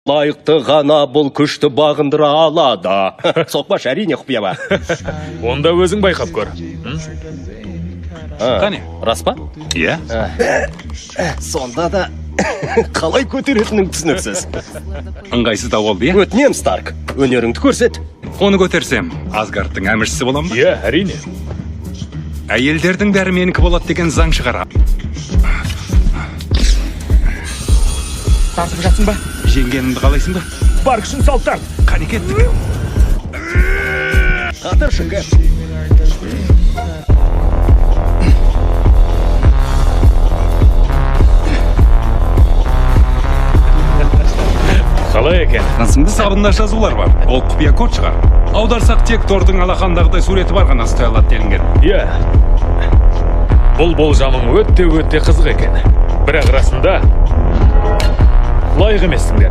лайықты ғана бұл күшті бағындыра алады. Соқпаш, әрине құпия бар. Онда өзің байқап көр. Қане? Рас па? Иә. Сонда да қалай көтеретінің түсініксіз. Ыңғайсыздау болды, иә? Өтінем, Старк, өнеріңді көрсет. Оны көтерсем, Асгардтың әміршісі болам ба? Иә, әрине. Әйелдердің бәрі менікі болады деген заң шығар. Тартып жатсың ба? Жеңгенімді қалайсың ба? Бар күшін салып тарт. Қане кеттік. Қатыр шыңғы. Қалай екен? Қасымды сабында жазулар бар. Ол құпия код шығар. Аударсақ тек Тордың алақандағыдай суреті бар ғана ұстай алады делінген. Иә. Бұл болжамың өте қызық екен. Бірақ расында лайық емессіңдер.